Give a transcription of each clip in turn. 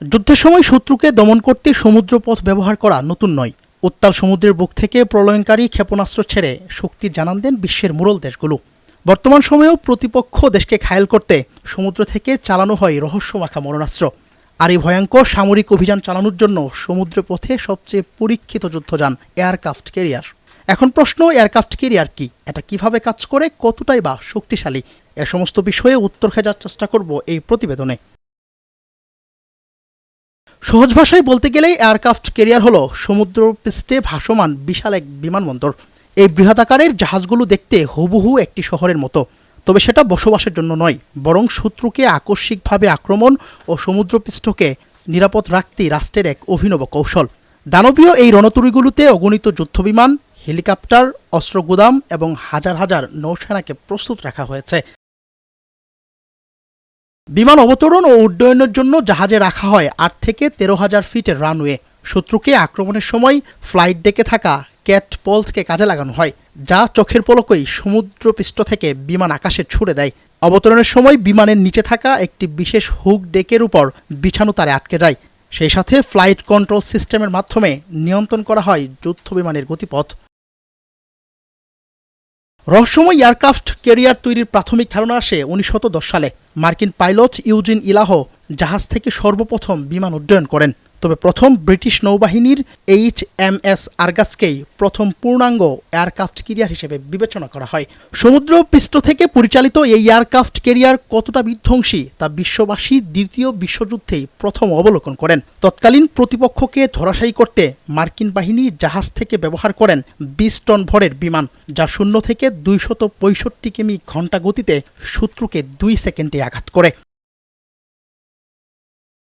যুদ্ধের সময় শত্রুকে দমন করতে সমুদ্রপথ ব্যবহার করা নতুন নয়। উত্তাল সমুদ্রের বুক থেকে প্রলয়ঙ্কারী ক্ষেপণাস্ত্র ছেড়ে শক্তি জানান দেন বিশ্বের মুরল দেশগুলো। বর্তমান সময়েও প্রতিপক্ষ দেশকে ঘায়েল করতে সমুদ্র থেকে চালানো হয় রহস্যমাখা মরণাস্ত্র। আর এই ভয়ঙ্কর সামরিক অভিযান চালানোর জন্য সমুদ্রপথে সবচেয়ে পরীক্ষিত যুদ্ধযান এয়ারক্রাফট ক্যারিয়ার। এখন প্রশ্ন, এয়ারক্রাফট ক্যারিয়ার কি, এটা কিভাবে কাজ করে, কতটাই বা শক্তিশালী? এ সমস্ত বিষয়ে উত্তর খোঁজার চেষ্টা করব এই প্রতিবেদনে। সহজ ভাষায় বলতে গেলে এয়ারক্রাফট ক্যারিয়ার হলো সমুদ্রপৃষ্ঠে ভাসমান বিশাল এক বিমানবন্দর। এই বৃহদাকারের জাহাজগুলো দেখতে হুবহু একটি শহরের মতো, তবে সেটা বসবাসের জন্য নয়, বরং শত্রুকে আকস্মিকভাবে আক্রমণ ও সমুদ্রপৃষ্ঠকে নিরাপদ রাখতেই রাষ্ট্রের এক অভিনব কৌশল। দানবীয় এই রণতরীগুলোতে অগণিত যুদ্ধবিমান, হেলিকপ্টার, অস্ত্রগুদাম এবং হাজার হাজার নৌসেনাকে প্রস্তুত রাখা হয়েছে। বিমান অবতরণ ও উড্ডয়নের জন্য জাহাজে রাখা হয় ৮ থেকে ১৩,০০০ ফিটের রানওয়ে। শত্রুকে আক্রমণের সময় ফ্লাইট ডেকে থাকা ক্যাটপল্টকে কাজে লাগানো হয়, যা চোখের পলকেই সমুদ্রপৃষ্ঠ থেকে বিমান আকাশে ছুড়ে দেয়। অবতরণের সময় বিমানের নিচে থাকা একটি বিশেষ হুক ডেকের উপর বিছানো তারে আটকে যায়। সেই সাথে ফ্লাইট কন্ট্রোল সিস্টেমের মাধ্যমে নিয়ন্ত্রণ করা হয় যুদ্ধবিমানের গতিপথ। রহস্যময় এয়ারক্রাফট ক্যারিয়ার তৈরির প্রাথমিক ধারণা আসে ১৯১০ সালে। মার্কিন পাইলট ইউজিন ইলাহ জাহাজ থেকে সর্বপ্রথম বিমান উড্ডয়ন করেন। তবে প্রথম ব্রিটিশ নৌবাহিনীর HMS আর্গাসকেই প্রথম পূর্ণাঙ্গ এয়ারক্রাফট ক্যারিয়ার হিসেবে বিবেচনা করা হয়। সমুদ্রপৃষ্ঠ থেকে পরিচালিত এই এয়ারক্রাফট ক্যারিয়ার কতটা বিধ্বংসী তা বিশ্ববাসী দ্বিতীয় বিশ্বযুদ্ধেই প্রথম অবলোকন করেন। তৎকালীন প্রতিপক্ষকে ধরাশায়ী করতে মার্কিন বাহিনী জাহাজ থেকে ব্যবহার করেন ২০ টন ভরের বিমান, যা ০ থেকে ২৬৫ কিমি ঘণ্টা গতিতে শত্রুকে ২ সেকেন্ডে আঘাত করে।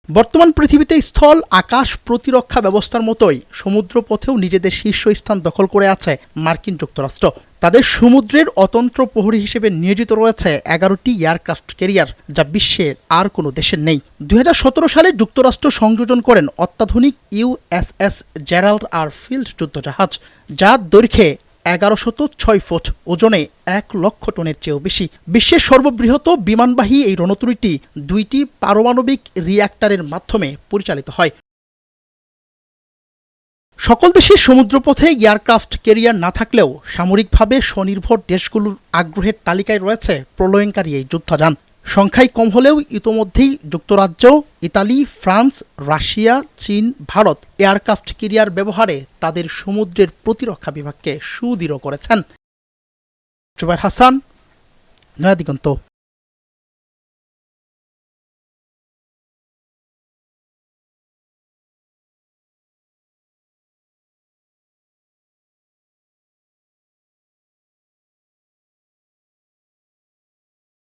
বর্তমান পৃথিবীতে স্থল আকাশ প্রতিরক্ষা ব্যবস্থার মতোই সমুদ্রপথেও নিজেদের শীর্ষস্থান দখল করে আছে মার্কিন যুক্তরাষ্ট্র। তাদের সমুদ্রের অতন্ত্র প্রহরী হিসেবে নিয়োজিত রয়েছে ১১টি এয়ারক্রাফট ক্যারিয়ার, যা বিশ্বের আর কোনো দেশের নেই। ২০১৭ সালে যুক্তরাষ্ট্র সংযোজন করেন অত্যাধুনিক USS জেরাল্ড আর ফিল্ড যুদ্ধজাহাজ, যার দৈর্ঘ্যে ১১০৬ ফুট, ওজনে ১,০০,০০০ টনের চেয়েও বেশি। বিশ্বের সর্ববৃহৎ বিমানবাহী এই রণতরীটি ২টি পারমাণবিক রিঅ্যাক্টরের মাধ্যমে পরিচালিত হয়। সকল দেশের সমুদ্রপথে এয়ারক্রাফট ক্যারিয়ার না থাকলেও সামরিকভাবে স্বনির্ভর দেশগুলোর আগ্রহের তালিকায় রয়েছে প্রলয়ঙ্কারী এই যুদ্ধযান। সংখ্যায় কম হলেও ইতোমধ্যেই যুক্তরাজ্য, ইতালি, ফ্রান্স, রাশিয়া, চীন, ভারত এয়ারক্রাফট ক্যারিয়ার ব্যবহারে তাদের সমুদ্রের প্রতিরক্ষা বিভাগকে সুদৃঢ় করেছেন। জুবায়ের হাসান, নয়া দিগন্ত।